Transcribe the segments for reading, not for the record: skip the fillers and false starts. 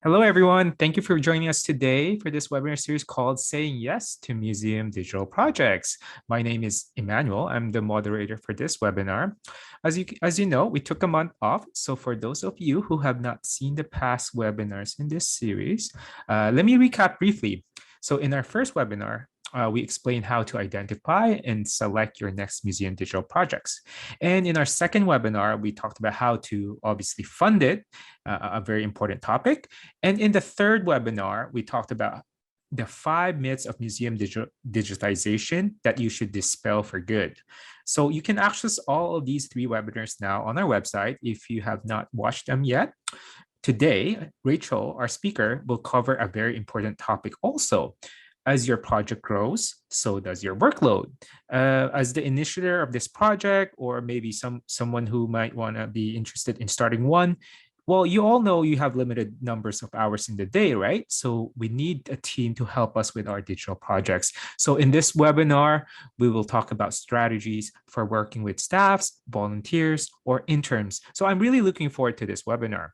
Hello, everyone. Thank you for joining us today for this webinar series called Saying Yes to Museum Digital Projects. My name is Emmanuel. I'm the moderator for this webinar. As you know, we took a month off. So for those of you who have not seen the past webinars in this series, let me recap briefly. So in our first webinar, we explained how to identify and select your next museum digital projects. And in our second webinar, we talked about how to obviously fund it, a very important topic. And in the third webinar, we talked about the 5 myths of museum digitization that you should dispel for good. So you can access all of these 3 webinars now on our website if you have not watched them yet. Today, Rachel, our speaker, will cover a very important topic also. As your project grows, so does your workload. As the initiator of this project, or maybe someone who might want to be interested in starting one, well, you all know you have limited numbers of hours in the day, right? So we need a team to help us with our digital projects. So in this webinar, we will talk about strategies for working with staffs, volunteers, or interns. So I'm really looking forward to this webinar.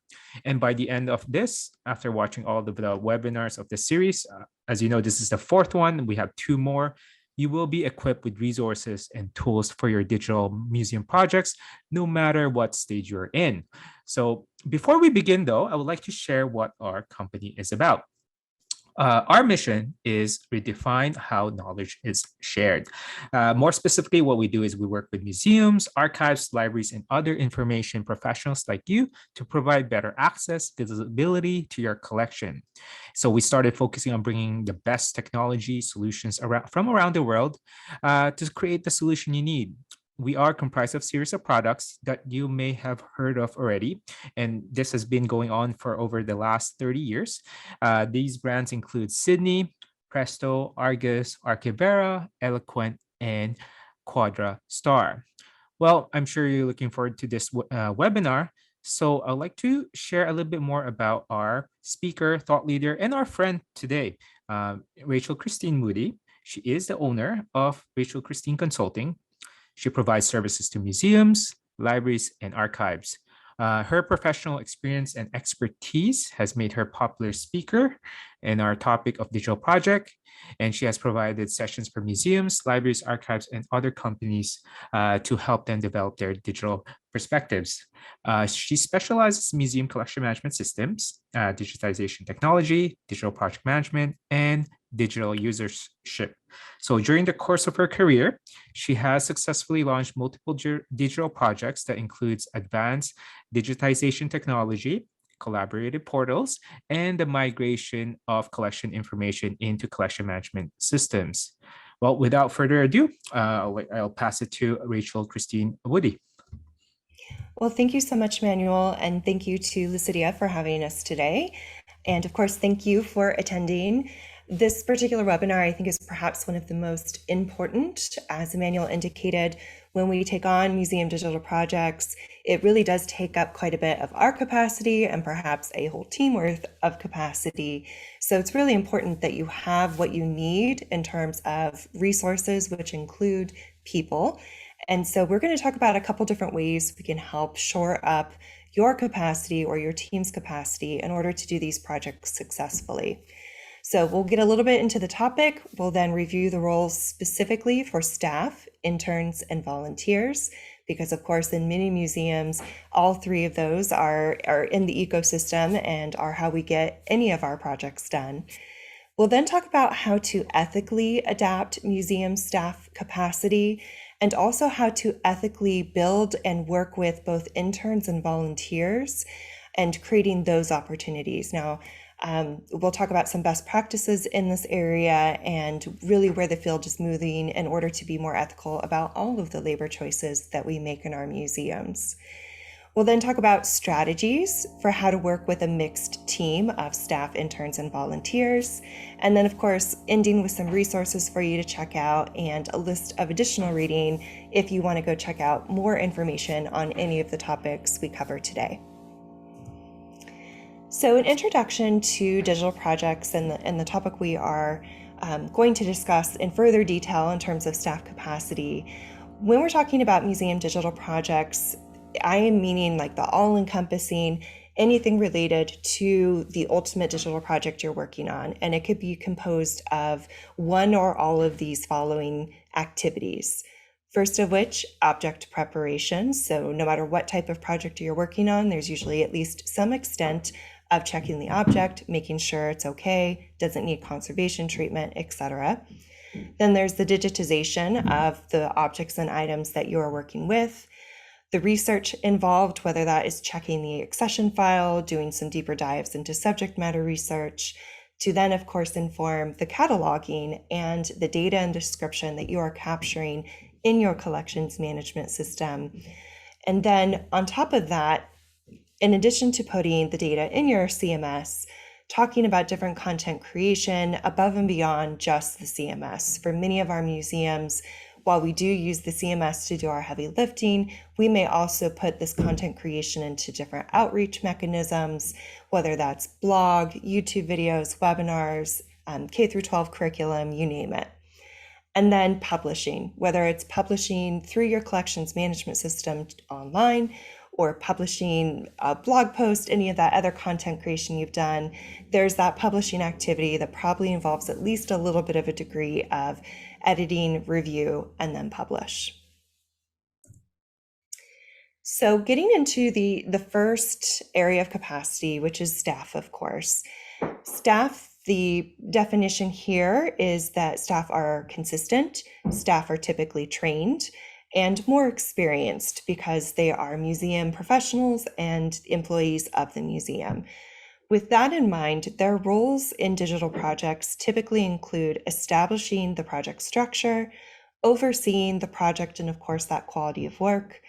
And by the end of this, after watching all of the webinars of the series, as you know, this is the fourth one. We have 2 more. You will be equipped with resources and tools for your digital museum projects, no matter what stage you're in. So before we begin, though, I would like to share what our company is about. Our mission is redefine how knowledge is shared. More specifically, what we do is we work with museums, archives, libraries, and other information professionals like you to provide better access, visibility to your collection. So we started focusing on bringing the best technology solutions from around the world to create the solution you need. We are comprised of series of products that you may have heard of already, and this has been going on for over the last 30 years. These brands include Sydney, Presto, Argus, Archivera, Eloquent, and Quadra Star. Well, I'm sure you're looking forward to this webinar. So I'd like to share a little bit more about our speaker, thought leader, and our friend today, Rachael Cristine Woody. She is the owner of Rachael Cristine Consulting. She provides services to museums, libraries, and archives. Her professional experience and expertise has made her a popular speaker in our topic of digital project, and she has provided sessions for museums, libraries, archives, and other companies to help them develop their digital perspectives. She specializes in museum collection management systems, digitization technology, digital project management, and digital usership. So during the course of her career, she has successfully launched multiple digital projects that includes advanced digitization technology, collaborative portals, and the migration of collection information into collection management systems. Well, without further ado, I'll pass it to Rachael Cristine Woody. Well, thank you so much, Manuel, and thank you to Lucidea for having us today. And of course, thank you for attending. This particular webinar, I think, is perhaps one of the most important. As Emmanuel indicated, when we take on museum digital projects, it really does take up quite a bit of our capacity and perhaps a whole team worth of capacity. So it's really important that you have what you need in terms of resources, which include people. And so we're going to talk about a couple different ways we can help shore up your capacity or your team's capacity in order to do these projects successfully. So we'll get a little bit into the topic. We'll then review the roles specifically for staff, interns, and volunteers, because of course in many museums, all 3 of those are in the ecosystem and are how we get any of our projects done. We'll then talk about how to ethically adapt museum staff capacity and also how to ethically build and work with both interns and volunteers and creating those opportunities. Now, we'll talk about some best practices in this area and really where the field is moving in order to be more ethical about all of the labor choices that we make in our museums. We'll then talk about strategies for how to work with a mixed team of staff, interns, and volunteers. And then, of course, ending with some resources for you to check out and a list of additional reading if you want to go check out more information on any of the topics we cover today. So an introduction to digital projects and the topic we are going to discuss in further detail in terms of staff capacity. When we're talking about museum digital projects, I am meaning like the all-encompassing anything related to the ultimate digital project you're working on. And it could be composed of one or all of these following activities. First of which, object preparation. So no matter what type of project you're working on, there's usually at least some extent of checking the object, making sure it's okay, doesn't need conservation treatment, etc. Then there's the digitization of the objects and items that you are working with. The research involved, whether that is checking the accession file, doing some deeper dives into subject matter research, to then, of course, inform the cataloging and the data and description that you are capturing in your collections management system. And then on top of that, in addition to putting the data in your CMS, talking about different content creation above and beyond just the CMS. For many of our museums, while we do use the CMS to do our heavy lifting, we may also put this content creation into different outreach mechanisms, whether that's blog, YouTube videos, webinars, K-12 curriculum, you name it. And then publishing, whether it's publishing through your collections management system online or publishing a blog post, any of that other content creation you've done, there's that publishing activity that probably involves at least a little bit of a degree of editing, review, and then publish. So getting into the first area of capacity, which is staff, of course. Staff, the definition here is that staff are consistent, staff are typically trained, and more experienced because they are museum professionals and employees of the museum. With that in mind, their roles in digital projects typically include establishing the project structure, overseeing the project and, of course, that quality of work,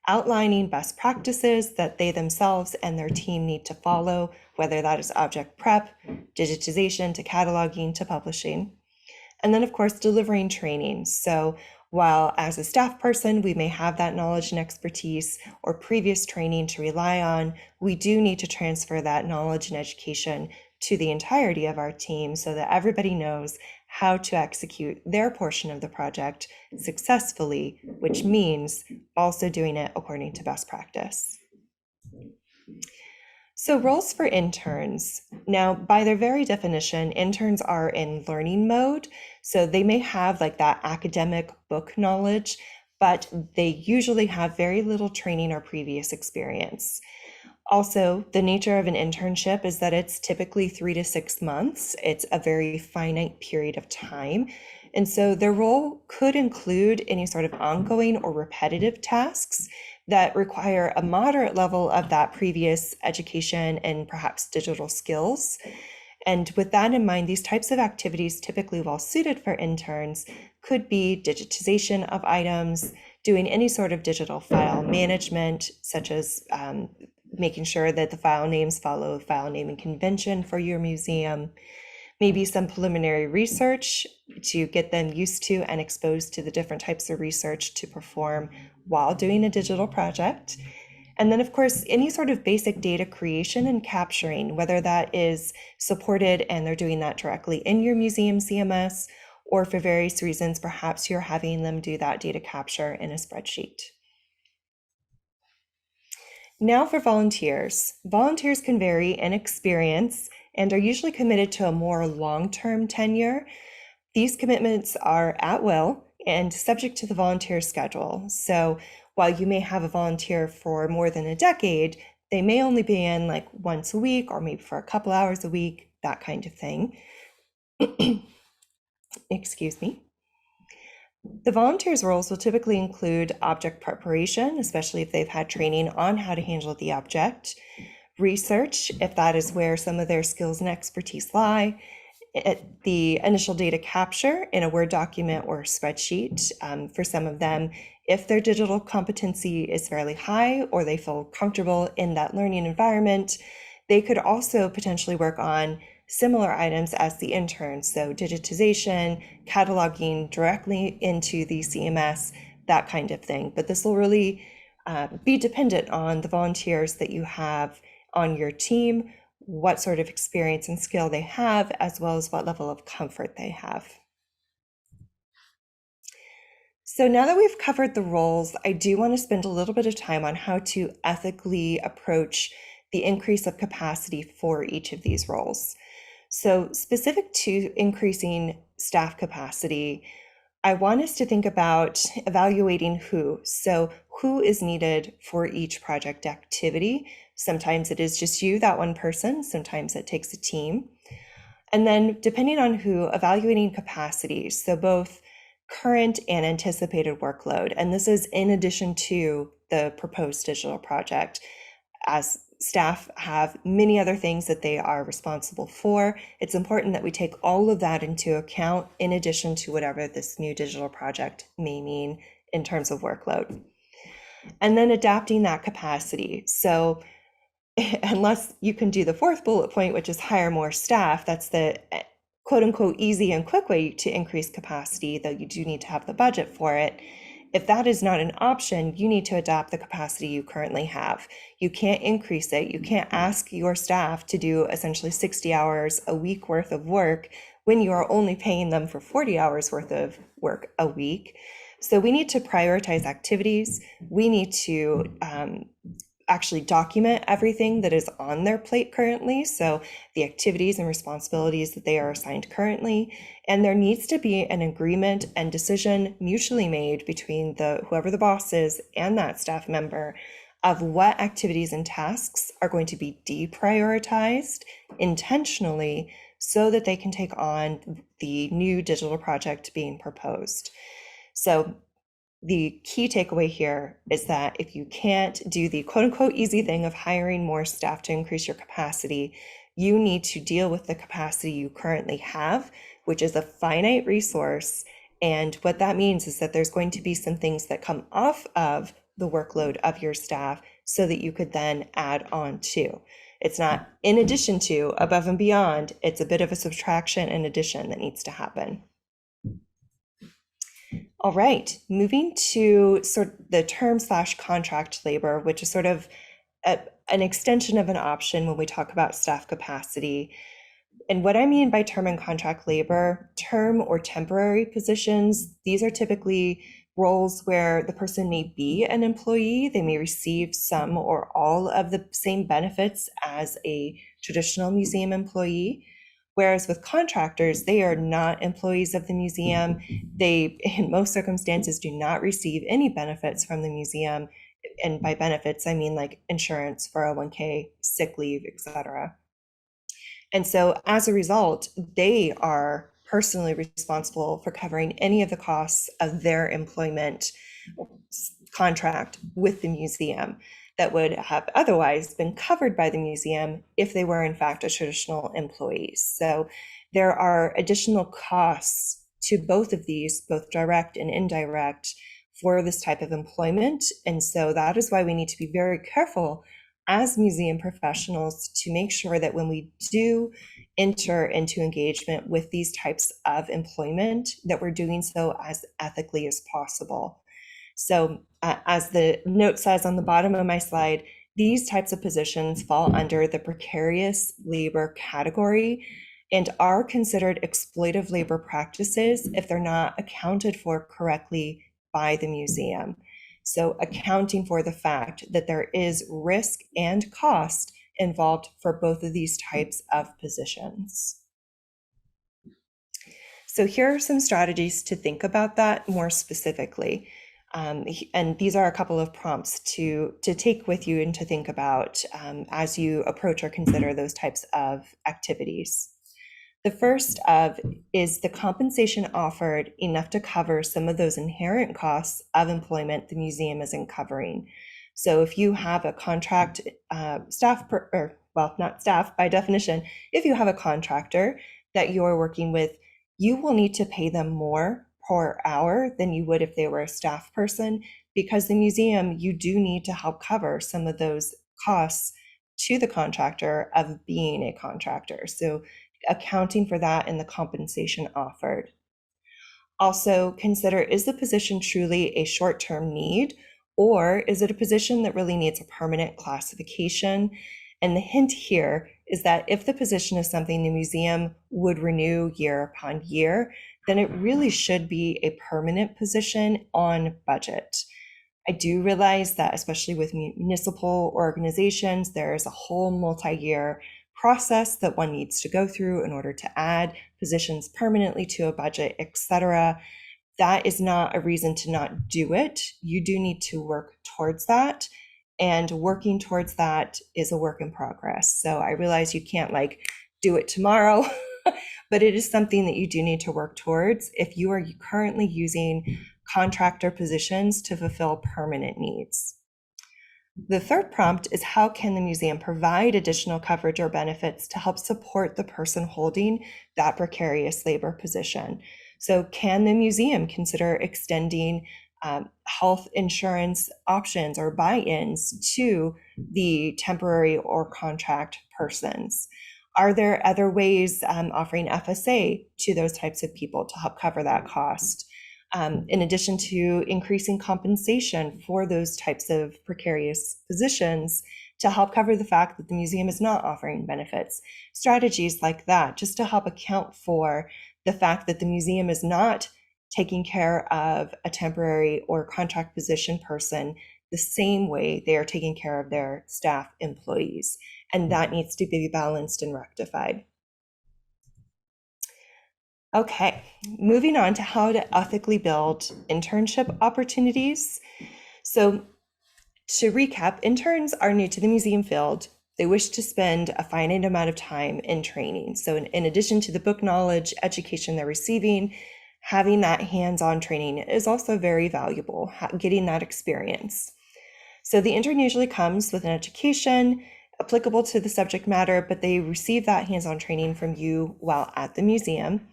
outlining best practices that they themselves and their team need to follow, whether that is object prep, digitization, to cataloging, to publishing. And then, of course, delivering training. So while as a staff person, we may have that knowledge and expertise or previous training to rely on, we do need to transfer that knowledge and education to the entirety of our team so that everybody knows how to execute their portion of the project successfully, which means also doing it according to best practice. So roles for interns. Now, by their very definition, interns are in learning mode. So they may have like that academic book knowledge, but they usually have very little training or previous experience. Also, the nature of an internship is that it's typically 3 to 6 months. It's a very finite period of time. And so their role could include any sort of ongoing or repetitive tasks that require a moderate level of that previous education and perhaps digital skills. And with that in mind, these types of activities, typically well suited for interns, could be digitization of items, doing any sort of digital file management, such as making sure that the file names follow file naming convention for your museum, maybe some preliminary research to get them used to and exposed to the different types of research to perform while doing a digital project. And then, of course, any sort of basic data creation and capturing, whether that is supported and they're doing that directly in your museum CMS, or for various reasons, perhaps you're having them do that data capture in a spreadsheet. Now for volunteers. Volunteers can vary in experience and are usually committed to a more long-term tenure. These commitments are at will and subject to the volunteer schedule. So while you may have a volunteer for more than a decade, they may only be in like once a week or maybe for a couple hours a week, that kind of thing. Excuse me. The volunteers' roles will typically include object preparation, especially if they've had training on how to handle the object, research, if that is where some of their skills and expertise lie, the initial data capture in a Word document or spreadsheet. For some of them, if their digital competency is fairly high or they feel comfortable in that learning environment, they could also potentially work on similar items as the interns, so digitization, cataloging directly into the CMS, that kind of thing. But this will really be dependent on the volunteers that you have on your team, what sort of experience and skill they have, as well as what level of comfort they have. So now that we've covered the roles, I do want to spend a little bit of time on how to ethically approach the increase of capacity for each of these roles. So specific to increasing staff capacity, I want us to think about evaluating who. So who is needed for each project activity? Sometimes it is just you, that one person. Sometimes it takes a team. And then depending on who, evaluating capacity. So both current and anticipated workload. And this is in addition to the proposed digital project, as staff have many other things that they are responsible for. It's important that we take all of that into account in addition to whatever this new digital project may mean in terms of workload. And then adapting that capacity. So unless you can do the fourth bullet point, which is hire more staff, that's the quote unquote easy and quick way to increase capacity, though you do need to have the budget for it. If that is not an option, you need to adapt the capacity you currently have. You can't increase it. You can't ask your staff to do essentially 60 hours a week worth of work when you are only paying them for 40 hours worth of work a week. So we need to prioritize activities. We need to actually document everything that is on their plate currently. So the activities and responsibilities that they are assigned currently. And there needs to be an agreement and decision mutually made between whoever the boss is and that staff member of what activities and tasks are going to be deprioritized intentionally so that they can take on the new digital project being proposed. So the key takeaway here is that if you can't do the quote unquote easy thing of hiring more staff to increase your capacity, you need to deal with the capacity you currently have, which is a finite resource. And what that means is that there's going to be some things that come off of the workload of your staff so that you could then add on to. It's not in addition to, above and beyond, it's a bit of a subtraction and addition that needs to happen. All right, moving to sort of the term/contract labor, which is sort of an extension of an option when we talk about staff capacity. And what I mean by term and contract labor, term or temporary positions, these are typically roles where the person may be an employee. They may receive some or all of the same benefits as a traditional museum employee. Whereas with contractors, they are not employees of the museum. They, in most circumstances, do not receive any benefits from the museum. And by benefits, I mean like insurance, 401k, sick leave, etc. And so as a result, they are personally responsible for covering any of the costs of their employment contract with the museum that would have otherwise been covered by the museum if they were in fact a traditional employee. So there are additional costs to both of these, both direct and indirect, for this type of employment. And so that is why we need to be very careful as museum professionals to make sure that when we do enter into engagement with these types of employment, that we're doing so as ethically as possible. So as the note says on the bottom of my slide, these types of positions fall under the precarious labor category and are considered exploitive labor practices if they're not accounted for correctly by the museum. So accounting for the fact that there is risk and cost involved for both of these types of positions. So here are some strategies to think about that more specifically. And these are a couple of prompts to take with you and to think about as you approach or consider those types of activities. The first of is the compensation offered enough to cover some of those inherent costs of employment the museum isn't covering. So if you have a contract staff, not staff by definition, if you have a contractor that you're working with, you will need to pay them more per hour than you would if they were a staff person, because the museum, you do need to help cover some of those costs to the contractor of being a contractor. So accounting for that in the compensation offered. Also consider, is the position truly a short-term need, or is it a position that really needs a permanent classification? And the hint here is that if the position is something the museum would renew year upon year, then it really should be a permanent position on budget. I do realize that, especially with municipal organizations, there's a whole multi-year process that one needs to go through in order to add positions permanently to a budget, etc. That is not a reason to not do it. You do need to work towards that. And working towards that is a work in progress. So I realize you can't do it tomorrow, but it is something that you do need to work towards if you are currently using contractor positions to fulfill permanent needs. The third prompt is, how can the museum provide additional coverage or benefits to help support the person holding that precarious labor position? So can the museum consider extending health insurance options or buy-ins to the temporary or contract persons? Are there other ways offering FSA to those types of people to help cover that cost? In addition to increasing compensation for those types of precarious positions to help cover the fact that the museum is not offering benefits. Strategies like that, just to help account for the fact that the museum is not taking care of a temporary or contract position person the same way they are taking care of their staff employees. And that needs to be balanced and rectified. Okay, moving on to how to ethically build internship opportunities. So to recap, interns are new to the museum field. They wish to spend a finite amount of time in training. So in addition to the book knowledge, education they're receiving, having that hands-on training is also very valuable, getting that experience. So the intern usually comes with an education applicable to the subject matter, but they receive that hands-on training from you while at the museum.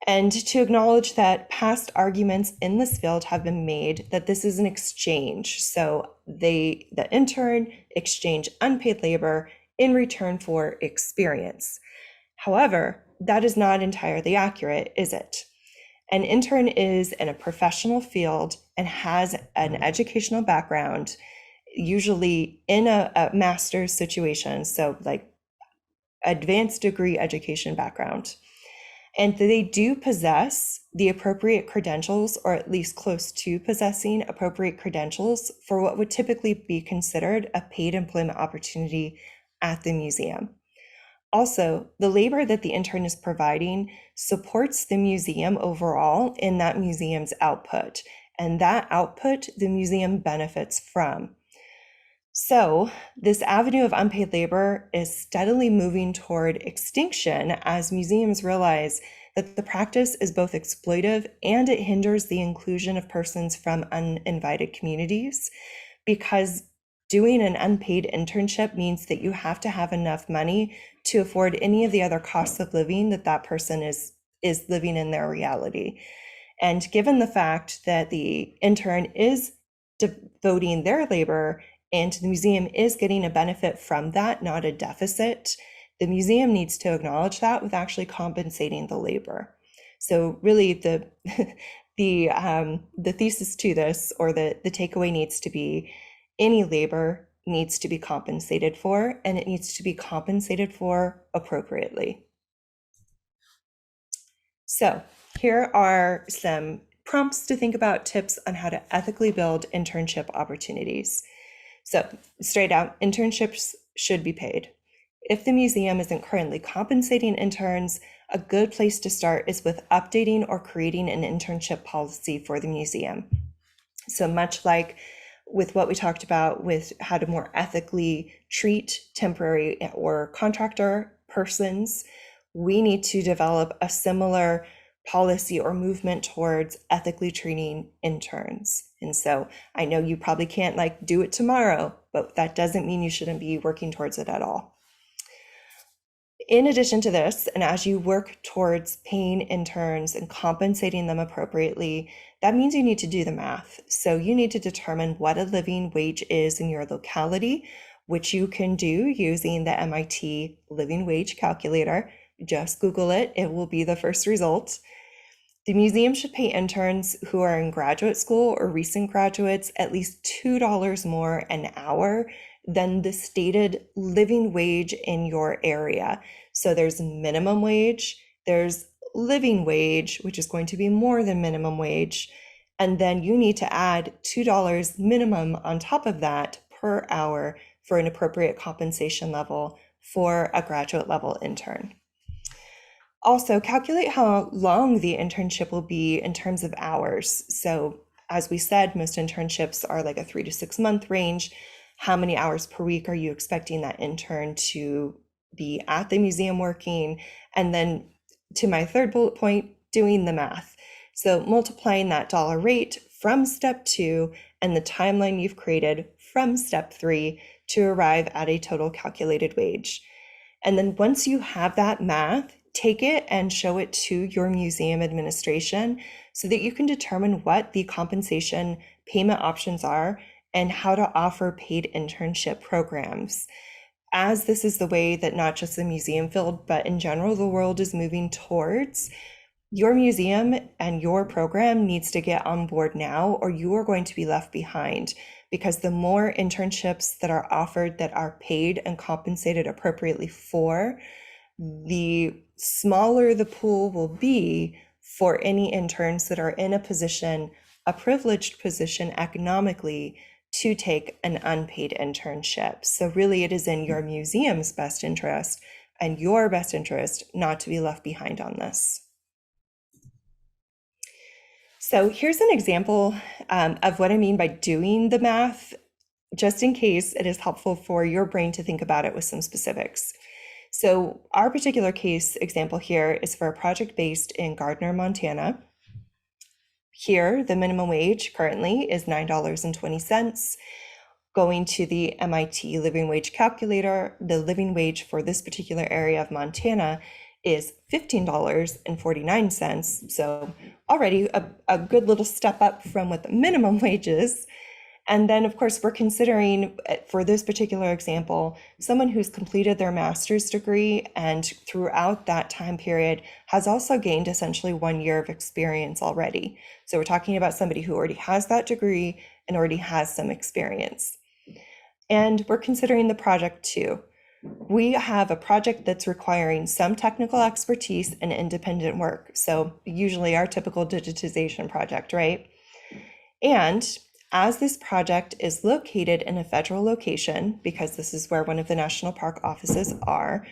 And to acknowledge that past arguments in this field have been made that this is an exchange. So the intern exchange unpaid labor in return for experience. However, that is not entirely accurate, is it? An intern is in a professional field and has an educational background, usually in a master's situation, so advanced degree education background. And they do possess the appropriate credentials, or at least close to possessing appropriate credentials for what would typically be considered a paid employment opportunity at the museum. Also, the labor that the intern is providing supports the museum overall in that museum's output, and that output the museum benefits from. So this avenue of unpaid labor is steadily moving toward extinction as museums realize that the practice is both exploitive and it hinders the inclusion of persons from uninvited communities, because doing an unpaid internship means that you have to have enough money to afford any of the other costs of living that person is living in their reality. And given the fact that the intern is devoting their labor and the museum is getting a benefit from that, not a deficit, the museum needs to acknowledge that with actually compensating the labor. So really the thesis to this, or the takeaway, needs to be any labor needs to be compensated for, and it needs to be compensated for appropriately. So here are some prompts to think about, tips on how to ethically build internship opportunities. So straight out, internships should be paid. If the museum isn't currently compensating interns, a good place to start is with updating or creating an internship policy for the museum. So much like with what we talked about with how to more ethically treat temporary or contractor persons, we need to develop a similar policy or movement towards ethically treating interns. And so I know you probably can't do it tomorrow, but that doesn't mean you shouldn't be working towards it at all. In addition to this, and as you work towards paying interns and compensating them appropriately, that means you need to do the math. So you need to determine what a living wage is in your locality, which you can do using the MIT living wage calculator. Just Google it, it will be the first result. The museum should pay interns who are in graduate school or recent graduates at least $2 more an hour than the stated living wage in your area. So there's minimum wage, there's living wage, which is going to be more than minimum wage, And then you need to add $2 minimum on top of that per hour for an appropriate compensation level for a graduate level intern. Also, calculate how long the internship will be in terms of hours. So, as we said, most internships are like a 3 to 6 month range. How many hours per week are you expecting that intern to be at the museum working? And then, to my third bullet point, doing the math. So, multiplying that dollar rate from step 2 and the timeline you've created from step 3 to arrive at a total calculated wage. And then once you have that math, take it and show it to your museum administration so that you can determine what the compensation payment options are and how to offer paid internship programs. As this is the way that not just the museum field, but in general, the world is moving towards, your museum and your program needs to get on board now, or you are going to be left behind, because the more internships that are offered that are paid and compensated appropriately for, the smaller the pool will be for any interns that are in a position, a privileged position economically, to take an unpaid internship. So really it is in your museum's best interest and your best interest not to be left behind on this. So here's an example of what I mean by doing the math, just in case it is helpful for your brain to think about it with some specifics. So our particular case example here is for a project based in Gardner, Montana. Here, the minimum wage currently is $9.20. Going to the MIT living wage calculator, the living wage for this particular area of Montana is $15.49. So already a good little step up from what the minimum wage is. And then, of course, we're considering, for this particular example, someone who's completed their master's degree and throughout that time period has also gained essentially 1 year of experience already. So we're talking about somebody who already has that degree and already has some experience. And we're considering the project too. We have a project that's requiring some technical expertise and independent work. So usually our typical digitization project, right? And as this project is located in a federal location, because this is where one of the national park offices are,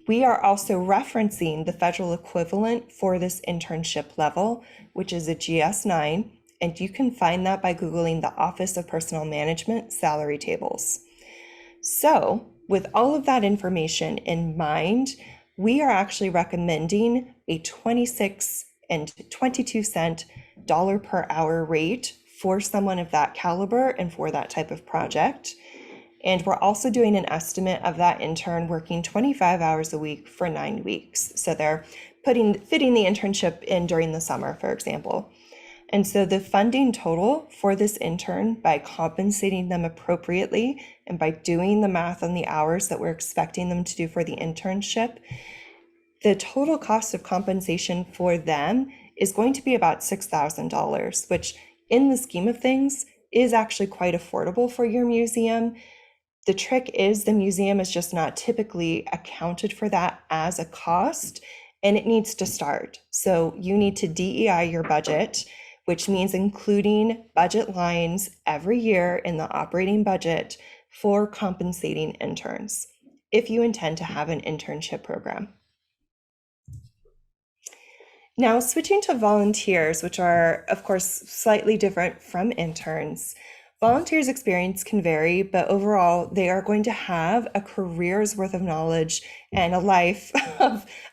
we are also referencing the federal equivalent for this internship level, which is a GS-9, and you can find that by Googling the Office of Personnel Management salary tables. So, with all of that information in mind, we are actually recommending a 26 and 22 cent dollar per hour rate for someone of that caliber and for that type of project. And we're also doing an estimate of that intern working 25 hours a week for 9 weeks. So they're fitting the internship in during the summer, for example. And so the funding total for this intern, by compensating them appropriately and by doing the math on the hours that we're expecting them to do for the internship, the total cost of compensation for them is going to be about $6,000, which in the scheme of things is actually quite affordable for your museum. The trick is the museum is just not typically accounted for that as a cost, and it needs to start. So you need to DEI your budget, which means including budget lines every year in the operating budget for compensating interns, if you intend to have an internship program. Now, switching to volunteers, which are, of course, slightly different from interns. Volunteers' experience can vary, but overall, they are going to have a career's worth of knowledge and a life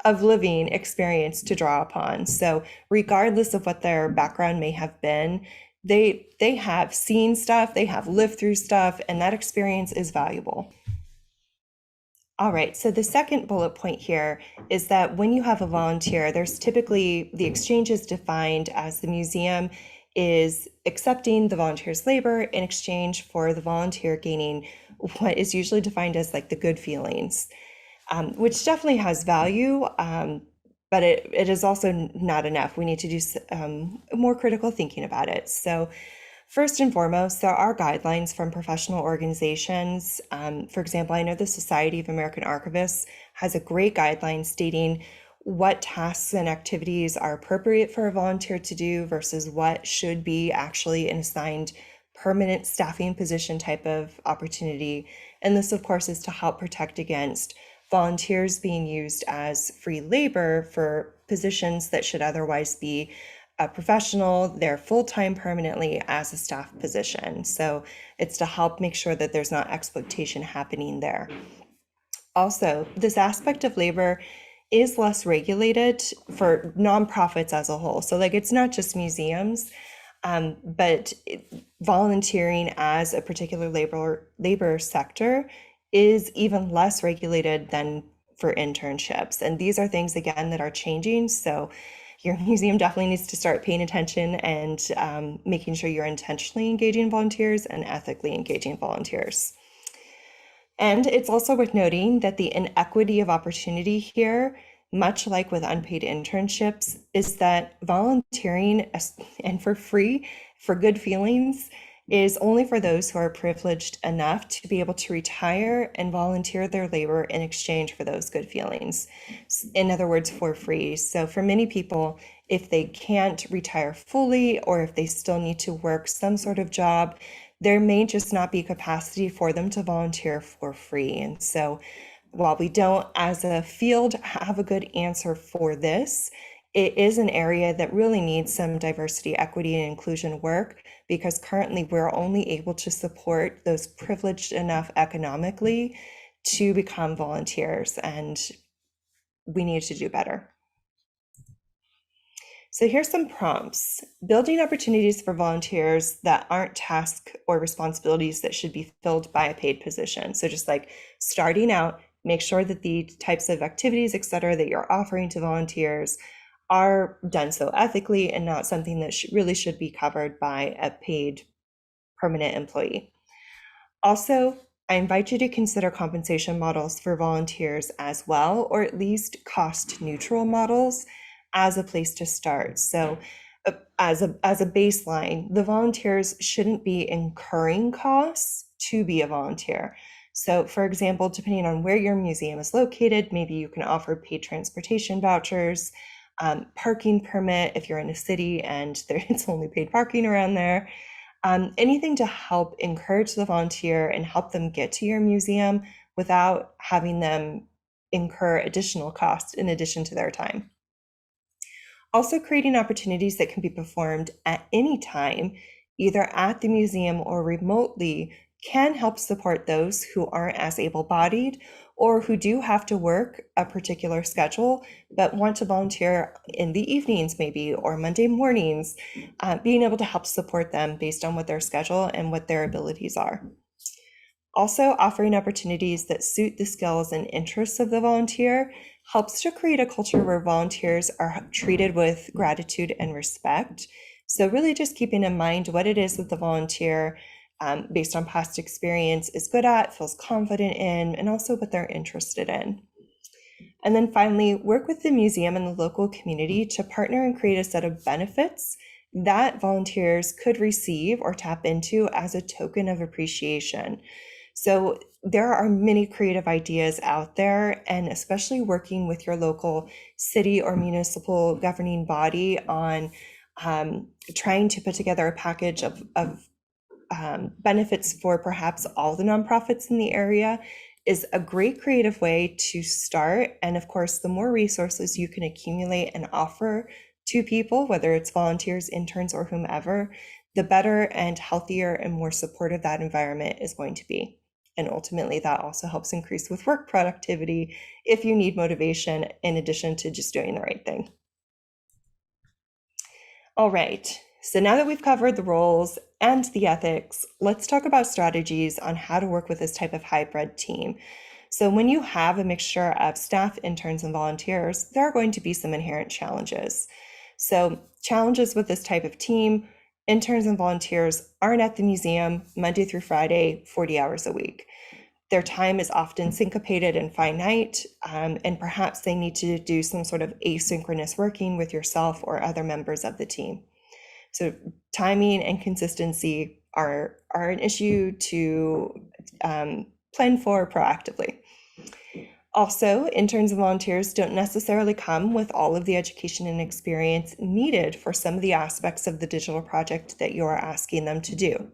of living experience to draw upon. So regardless of what their background may have been, they have seen stuff, they have lived through stuff, and that experience is valuable. All right, so the second bullet point here is that when you have a volunteer, there's typically, the exchange is defined as the museum is accepting the volunteer's labor in exchange for the volunteer gaining what is usually defined as like the good feelings, which definitely has value, but it is also not enough. We need to do more critical thinking about it. So first and foremost, there are guidelines from professional organizations. For example, I know the Society of American Archivists has a great guideline stating what tasks and activities are appropriate for a volunteer to do versus what should be actually an assigned permanent staffing position type of opportunity. And this, of course, is to help protect against volunteers being used as free labor for positions that should otherwise be a professional, they're full-time permanently as a staff position. So it's to help make sure that there's not exploitation happening there. Also, this aspect of labor is less regulated for nonprofits as a whole. So like it's not just museums, but volunteering as a particular labor sector is even less regulated than for internships. And these are things, again, that are changing. So your museum definitely needs to start paying attention and making sure you're intentionally engaging volunteers and ethically engaging volunteers. And it's also worth noting that the inequity of opportunity here, much like with unpaid internships, is that volunteering and for free, for good feelings, is only for those who are privileged enough to be able to retire and volunteer their labor in exchange for those good feelings. In other words, for free. So for many people, if they can't retire fully or if they still need to work some sort of job, there may just not be capacity for them to volunteer for free. And so while we don't, as a field, have a good answer for this, it is an area that really needs some diversity, equity, and inclusion work, because currently we're only able to support those privileged enough economically to become volunteers, and we need to do better. So here's some prompts. Building opportunities for volunteers that aren't tasks or responsibilities that should be filled by a paid position. So just like starting out, make sure that the types of activities, et cetera, that you're offering to volunteers are done so ethically and not something that really should be covered by a paid permanent employee. Also, I invite you to consider compensation models for volunteers as well, or at least cost neutral models as a place to start. So as a baseline, the volunteers shouldn't be incurring costs to be a volunteer. So for example, depending on where your museum is located, maybe you can offer paid transportation vouchers, parking permit if you're in a city and it's only paid parking around there. Anything to help encourage the volunteer and help them get to your museum without having them incur additional costs in addition to their time. Also, creating opportunities that can be performed at any time, either at the museum or remotely, can help support those who aren't as able-bodied or who do have to work a particular schedule but want to volunteer in the evenings maybe or Monday mornings, being able to help support them based on what their schedule and what their abilities are. Also, offering opportunities that suit the skills and interests of the volunteer helps to create a culture where volunteers are treated with gratitude and respect. So really just keeping in mind what it is that the volunteer, based on past experience, is good at, feels confident in, and also what they're interested in. And then finally, work with the museum and the local community to partner and create a set of benefits that volunteers could receive or tap into as a token of appreciation. So there are many creative ideas out there, and especially working with your local city or municipal governing body on trying to put together a package of benefits for perhaps all the nonprofits in the area is a great creative way to start. And of course, the more resources you can accumulate and offer to people, whether it's volunteers, interns, or whomever, the better and healthier and more supportive that environment is going to be. And ultimately, that also helps increase with work productivity if you need motivation in addition to just doing the right thing. All right, so now that we've covered the roles and the ethics, let's talk about strategies on how to work with this type of hybrid team. So when you have a mixture of staff, interns, and volunteers, there are going to be some inherent challenges. So challenges with this type of team: interns and volunteers aren't at the museum Monday through Friday, 40 hours a week. Their time is often syncopated and finite, and perhaps they need to do some sort of asynchronous working with yourself or other members of the team. So timing and consistency are an issue to plan for proactively. Also, interns and volunteers don't necessarily come with all of the education and experience needed for some of the aspects of the digital project that you're asking them to do.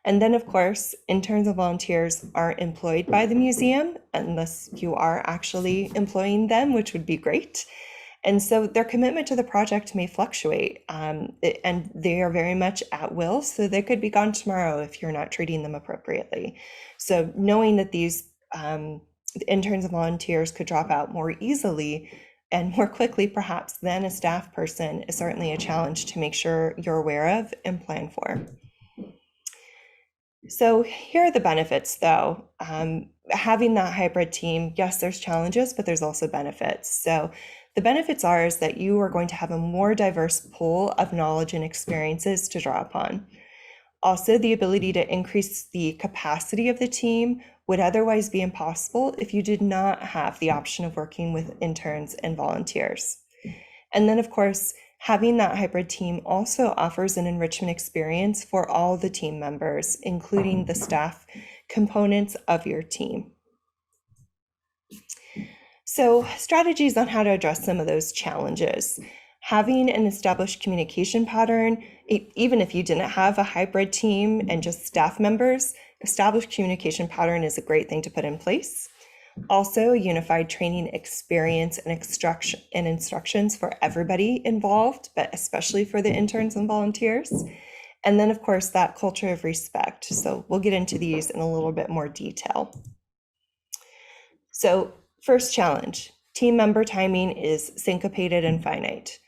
And then, of course, interns and volunteers aren't employed by the museum unless you are actually employing them, which would be great. And so their commitment to the project may fluctuate, and they are very much at will. So they could be gone tomorrow if you're not treating them appropriately. So knowing that these interns and volunteers could drop out more easily and more quickly, perhaps, than a staff person is certainly a challenge to make sure you're aware of and plan for. So here are the benefits, though. Having that hybrid team, yes, there's challenges, but there's also benefits. So the benefits are is that you are going to have a more diverse pool of knowledge and experiences to draw upon. Also, the ability to increase the capacity of the team would otherwise be impossible if you did not have the option of working with interns and volunteers. And then, of course, having that hybrid team also offers an enrichment experience for all the team members, including the staff components of your team. So, strategies on how to address some of those challenges. Having an established communication pattern, even if you didn't have a hybrid team and just staff members, established communication pattern is a great thing to put in place. Also, unified training experience and instructions for everybody involved, but especially for the interns and volunteers. And then, of course, that culture of respect. So we'll get into these in a little bit more detail. So first challenge, team member timing is syncopated and finite.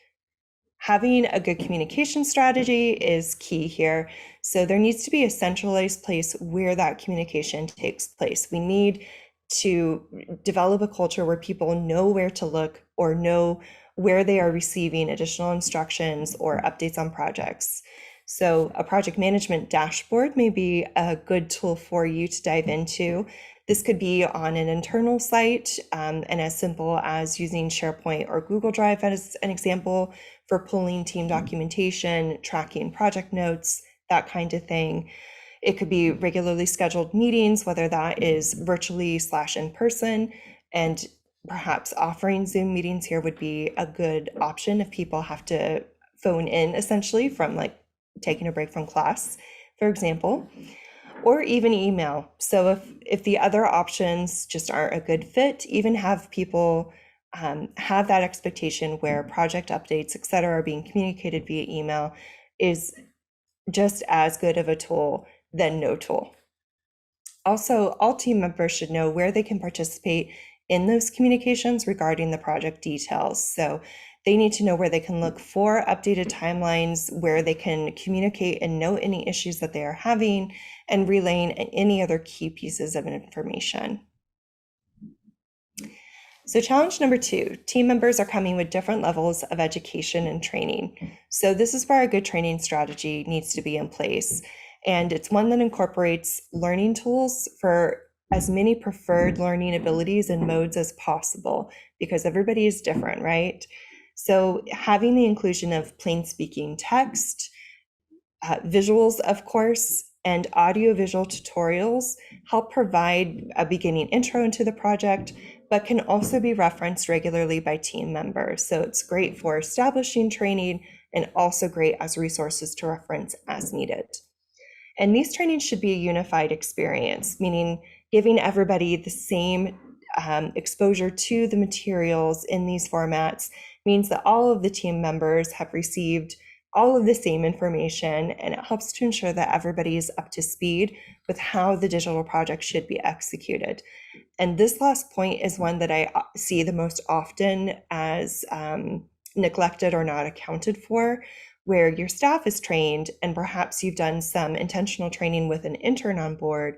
Having a good communication strategy is key here. So there needs to be a centralized place where that communication takes place. We need to develop a culture where people know where to look or know where they are receiving additional instructions or updates on projects. So a project management dashboard may be a good tool for you to dive into. This could be on an internal site, and as simple as using SharePoint or Google Drive as an example for pulling team documentation, tracking project notes, that kind of thing. It could be regularly scheduled meetings, whether that is virtually / in person, and perhaps offering Zoom meetings here would be a good option if people have to phone in essentially from like taking a break from class, for example, or even email. So if the other options just aren't a good fit, even have people have that expectation where project updates, et cetera, are being communicated via email is just as good of a tool than no tool. Also, all team members should know where they can participate in those communications regarding the project details. So they need to know where they can look for updated timelines, where they can communicate and note any issues that they are having, and relaying any other key pieces of information. So challenge number 2, team members are coming with different levels of education and training. So this is where a good training strategy needs to be in place. And it's one that incorporates learning tools for as many preferred learning abilities and modes as possible, because everybody is different, right? So having the inclusion of plain speaking text, visuals, of course, and audio-visual tutorials help provide a beginning intro into the project, but can also be referenced regularly by team members. So it's great for establishing training and also great as resources to reference as needed. And these trainings should be a unified experience, meaning giving everybody the same exposure to the materials in these formats means that all of the team members have received all of the same information, and it helps to ensure that everybody is up to speed with how the digital project should be executed. And this last point is one that I see the most often as neglected or not accounted for, where your staff is trained and perhaps you've done some intentional training with an intern on board,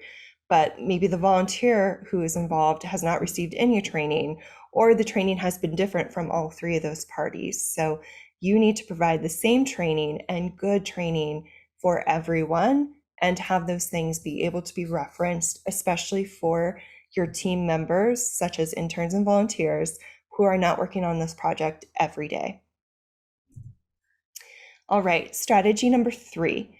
but maybe the volunteer who is involved has not received any training, or the training has been different from all 3 of those parties. So you need to provide the same training and good training for everyone and have those things be able to be referenced, especially for your team members, such as interns and volunteers, who are not working on this project every day. All right, strategy number 3.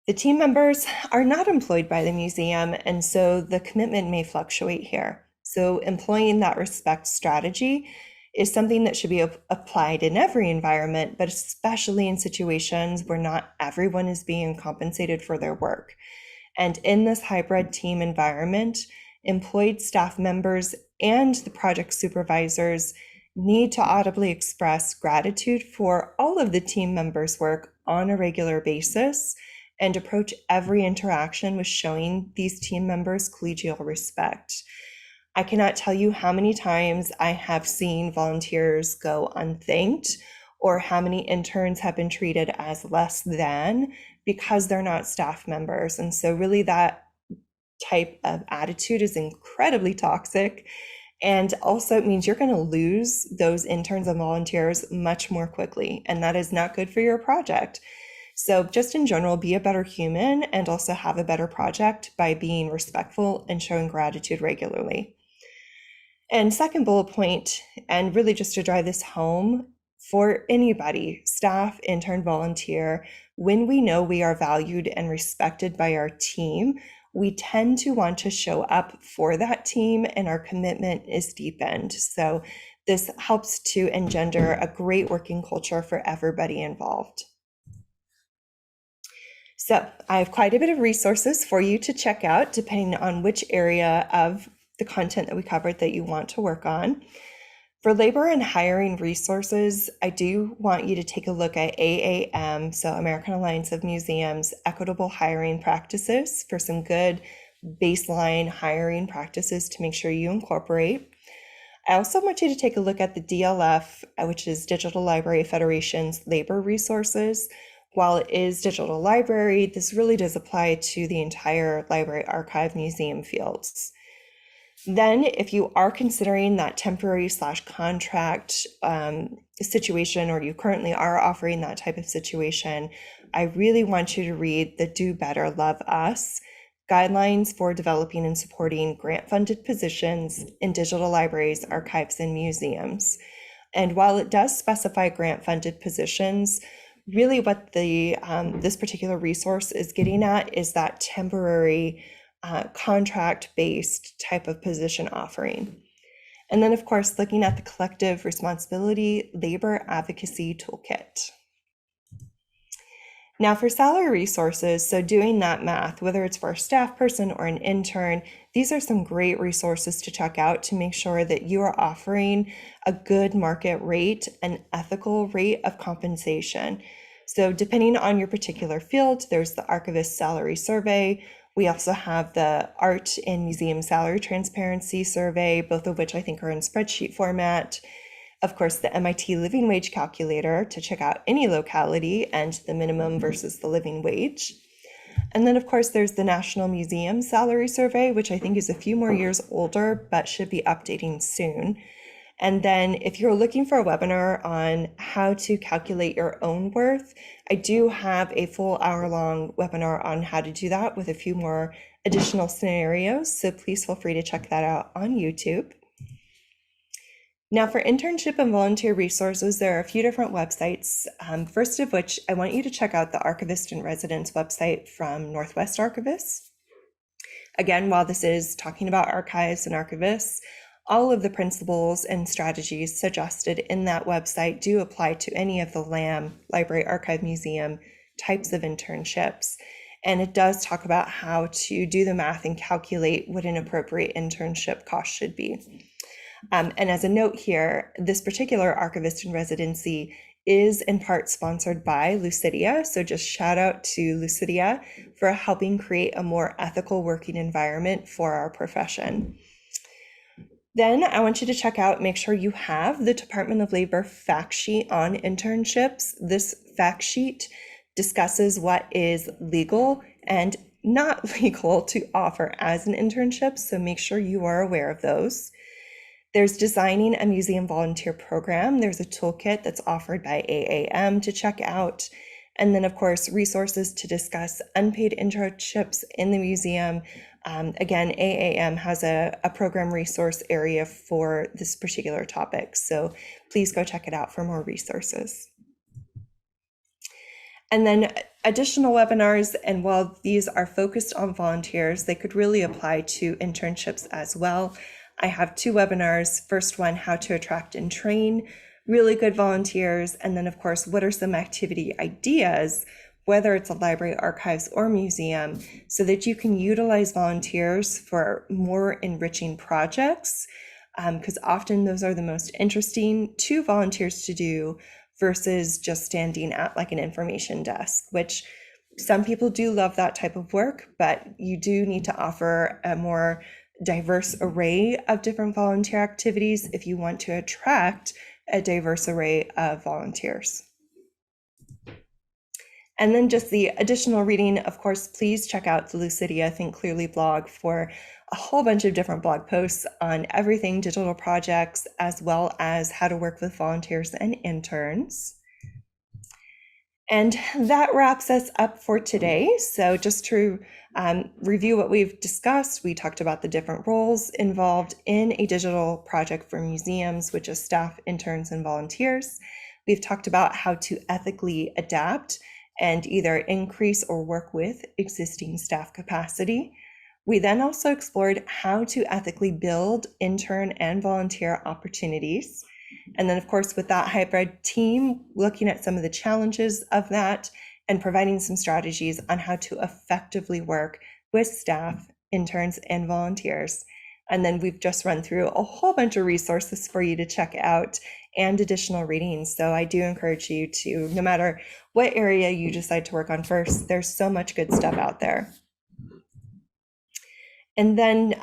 The team members are not employed by the museum, and so the commitment may fluctuate here. So employing that respect strategy is something that should be applied in every environment, but especially in situations where not everyone is being compensated for their work. And in this hybrid team environment, employed staff members and the project supervisors need to audibly express gratitude for all of the team members' work on a regular basis and approach every interaction with showing these team members collegial respect. I cannot tell you how many times I have seen volunteers go unthanked, or how many interns have been treated as less than because they're not staff members. And so really that type of attitude is incredibly toxic. And also it means you're going to lose those interns and volunteers much more quickly. And that is not good for your project. So just in general, be a better human and also have a better project by being respectful and showing gratitude regularly. And second bullet point, and really just to drive this home, for anybody, staff, intern, volunteer, when we know we are valued and respected by our team, we tend to want to show up for that team and our commitment is deepened. So this helps to engender a great working culture for everybody involved. So I have quite a bit of resources for you to check out depending on which area of the content that we covered that you want to work on. For labor and hiring resources, I do want you to take a look at AAM, so American Alliance of Museums, Equitable Hiring Practices for some good baseline hiring practices to make sure you incorporate. I also want you to take a look at the DLF, which is Digital Library Federation's labor resources. While it is digital library, this really does apply to the entire library, archive, museum fields. Then if you are considering that temporary / contract situation, or you currently are offering that type of situation, I really want you to read the Do Better, Love Us guidelines for developing and supporting grant-funded positions in digital libraries, archives, and museums. And while it does specify grant-funded positions, really what the this particular resource is getting at is that temporary contract-based type of position offering. And then, of course, looking at the collective responsibility labor advocacy toolkit. Now for salary resources, so doing that math, whether it's for a staff person or an intern, these are some great resources to check out to make sure that you are offering a good market rate and ethical rate of compensation. So depending on your particular field, there's the Archivist Salary Survey. We also have the Art and Museum Salary Transparency Survey, both of which I think are in spreadsheet format. Of course, the MIT Living Wage Calculator to check out any locality and the minimum versus the living wage. And then, of course, there's the National Museum Salary Survey, which I think is a few more years older, but should be updating soon. And then if you're looking for a webinar on how to calculate your own worth, I do have a full hour-long webinar on how to do that with a few more additional scenarios. So please feel free to check that out on YouTube. Now for internship and volunteer resources, there are a few different websites. First of which, I want you to check out the Archivist in Residence website from Northwest Archivists. Again, while this is talking about archives and archivists, all of the principles and strategies suggested in that website do apply to any of the LAM, Library, Archive, Museum types of internships. And it does talk about how to do the math and calculate what an appropriate internship cost should be. And as a note here, this particular Archivist in Residency is in part sponsored by Lucidea. So just shout out to Lucidea for helping create a more ethical working environment for our profession. Then I want you to check out, make sure you have the Department of Labor fact sheet on internships. This fact sheet discusses what is legal and not legal to offer as an internship. So make sure you are aware of those. There's Designing a Museum Volunteer Program. There's a toolkit that's offered by AAM to check out. And then, of course, resources to discuss unpaid internships in the museum. Again, AAM has a program resource area for this particular topic. So please go check it out for more resources. And then additional webinars, and while these are focused on volunteers, they could really apply to internships as well. I have two webinars. First one, how to attract and train really good volunteers. And then, of course, what are some activity ideas, whether it's a library, archives, or museum, so that you can utilize volunteers for more enriching projects, because often those are the most interesting to volunteers to do versus just standing at like an information desk, which some people do love that type of work, but you do need to offer a more diverse array of different volunteer activities if you want to attract a diverse array of volunteers. And then just the additional reading, of course, please check out the Lucidea Think Clearly blog for a whole bunch of different blog posts on everything digital projects, as well as how to work with volunteers and interns. And that wraps us up for today. So just to review what we've discussed, we talked about the different roles involved in a digital project for museums, which is staff, interns, and volunteers. We've talked about how to ethically adapt and either increase or work with existing staff capacity. We then also explored how to ethically build intern and volunteer opportunities. And then, of course, with that hybrid team, looking at some of the challenges of that and providing some strategies on how to effectively work with staff, interns, and volunteers. And then we've just run through a whole bunch of resources for you to check out and additional readings. So I do encourage you to, no matter what area you decide to work on first, there's so much good stuff out there. And then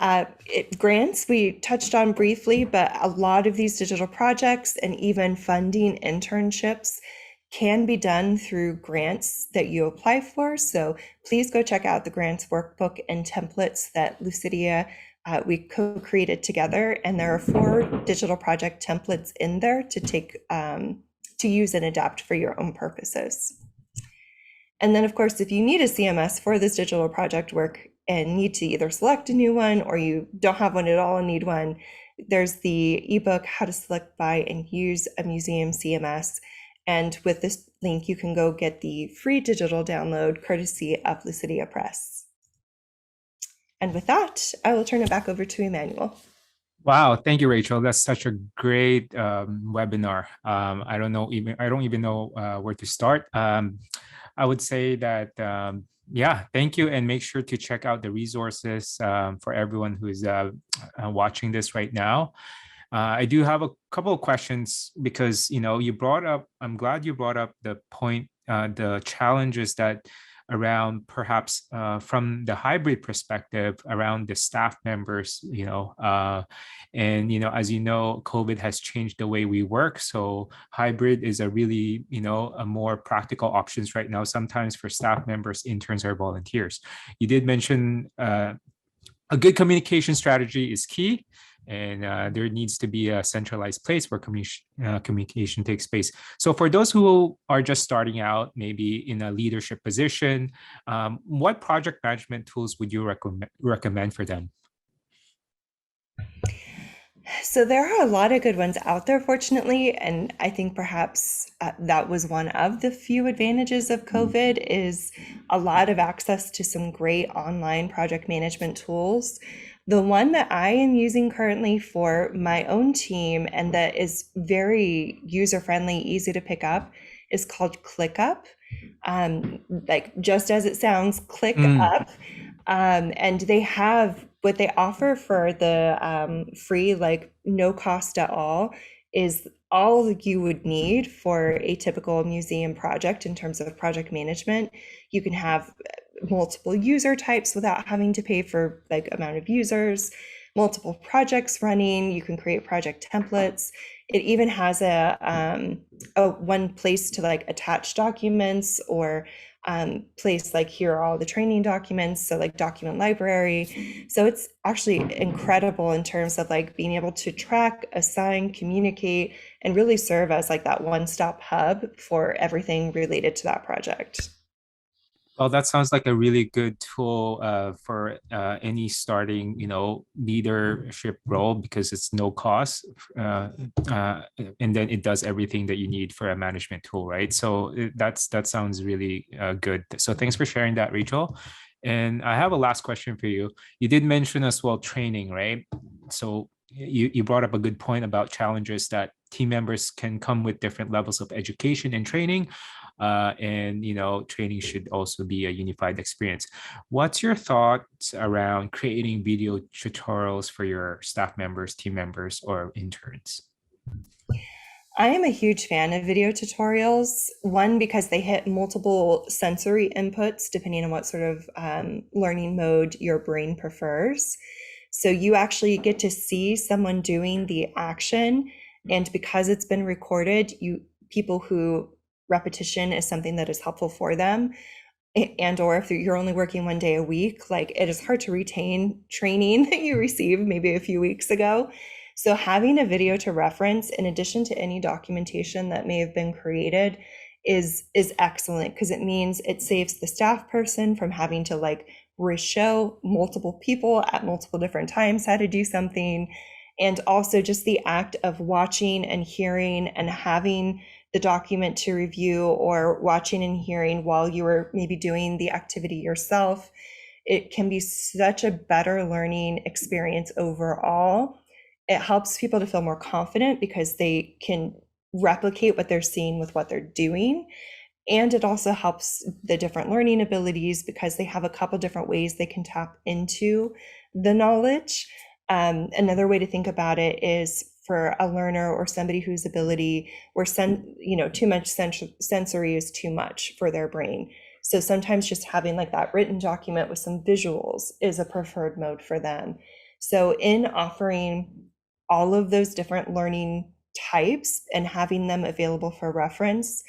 grants, we touched on briefly, but a lot of these digital projects and even funding internships can be done through grants that you apply for. So please go check out the grants workbook and templates that Lucidea we co-created together. And there are 4 digital project templates in there to take to use and adapt for your own purposes. And then, of course, if you need a CMS for this digital project work and need to either select a new one or you don't have one at all and need one, there's the ebook, How to Select, Buy, and Use a Museum CMS. And with this link, you can go get the free digital download courtesy of Lucidea Press. And with that, I will turn it back over to Emmanuel. Wow, thank you, Rachel. That's such a great webinar. I don't even know where to start. I would say that yeah, thank you, and make sure to check out the resources for everyone who is watching this right now. I do have a couple of questions because you brought up. I'm glad you brought up the point, the challenges that around perhaps from the hybrid perspective around the staff members, and as COVID has changed the way we work. So hybrid is a really, a more practical options right now, sometimes for staff members, interns, or volunteers. You did mention a good communication strategy is key. And there needs to be a centralized place where communication takes place. So for those who are just starting out, maybe in a leadership position, what project management tools would you recommend for them? So there are a lot of good ones out there, fortunately, and I think perhaps that was one of the few advantages of COVID is a lot of access to some great online project management tools. The one that I am using currently for my own team and that is very user-friendly, easy to pick up, is called ClickUp. Like just as it sounds, ClickUp. And they have what they offer for the free, like no cost at all, is all you would need for a typical museum project in terms of project management. You can have multiple user types without having to pay for like amount of users, multiple projects running. You can create project templates. It even has a one place to like attach documents or place like here are all the training documents, so like document library. So it's actually incredible in terms of like being able to track, assign, communicate, and really serve as like that one-stop hub for everything related to that project. Well, that sounds like a really good tool for any starting, leadership role because it's no cost, and then it does everything that you need for a management tool, right? So that sounds really good. So thanks for sharing that, Rachel. And I have a last question for you. You did mention as well training, right? So you brought up a good point about challenges that team members can come with different levels of education and training. And training should also be a unified experience. What's your thoughts around creating video tutorials for your staff members, team members, or interns? I am a huge fan of video tutorials. One, because they hit multiple sensory inputs depending on what sort of learning mode your brain prefers. So you actually get to see someone doing the action, and because it's been recorded, people who repetition is something that is helpful for them, and or if you're only working 1 day a week, like it is hard to retain training that you received maybe a few weeks ago. So having a video to reference in addition to any documentation that may have been created is excellent, because it means it saves the staff person from having to like re-show multiple people at multiple different times how to do something. And also just the act of watching and hearing and having the document to review, or watching and hearing while you were maybe doing the activity yourself. It can be such a better learning experience overall. It helps people to feel more confident because they can replicate what they're seeing with what they're doing. And it also helps the different learning abilities because they have a couple different ways they can tap into the knowledge. Another way to think about it is for a learner or somebody whose ability where too much sensory is too much for their brain. So sometimes just having like that written document with some visuals is a preferred mode for them. So in offering all of those different learning types and having them available for reference,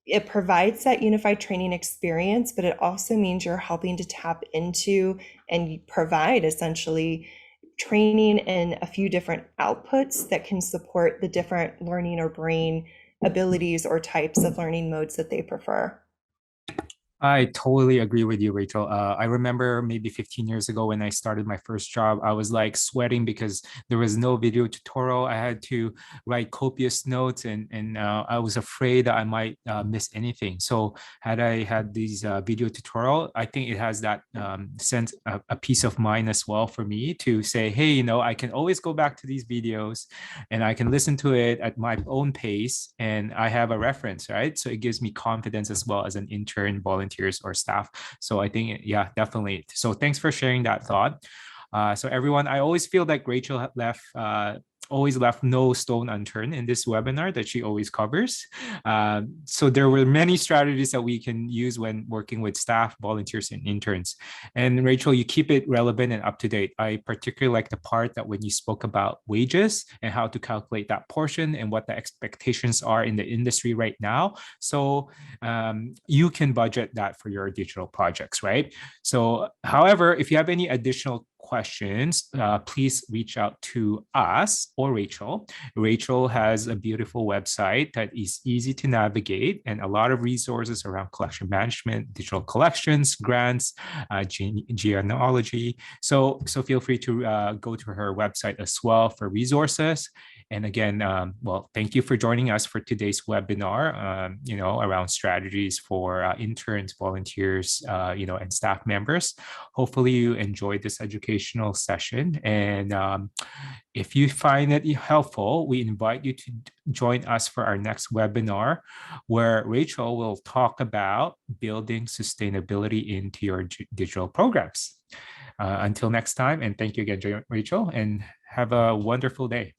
it provides that unified training experience, but it also means you're helping to tap into and provide essentially training in a few different outputs that can support the different learning or brain abilities or types of learning modes that they prefer. I totally agree with you, Rachel. I remember maybe 15 years ago when I started my first job, I was like sweating because there was no video tutorial. I had to write copious notes, and I was afraid that I might miss anything. So had I had these video tutorial, I think it has that sense of a peace of mind as well for me to say, hey, I can always go back to these videos and I can listen to it at my own pace, and I have a reference, right? So it gives me confidence as well as an intern, volunteers, or staff. So I think, yeah, definitely. So thanks for sharing that thought. So everyone, I always feel like Rachel always left no stone unturned in this webinar that she always covers. So there were many strategies that we can use when working with staff, volunteers, and interns. And Rachel, you keep it relevant and up to date. I particularly like the part that when you spoke about wages and how to calculate that portion and what the expectations are in the industry right now. So you can budget that for your digital projects, right? So, however, if you have any additional questions, please reach out to us or Rachel. Rachel has a beautiful website that is easy to navigate and a lot of resources around collection management, digital collections, grants, genealogy. So feel free to go to her website as well for resources. And again, well, thank you for joining us for today's webinar, around strategies for interns, volunteers, and staff members. Hopefully you enjoyed this educational session. And if you find it helpful, we invite you to join us for our next webinar, where Rachel will talk about building sustainability into your digital programs. Until next time, and thank you again, Rachel, and have a wonderful day.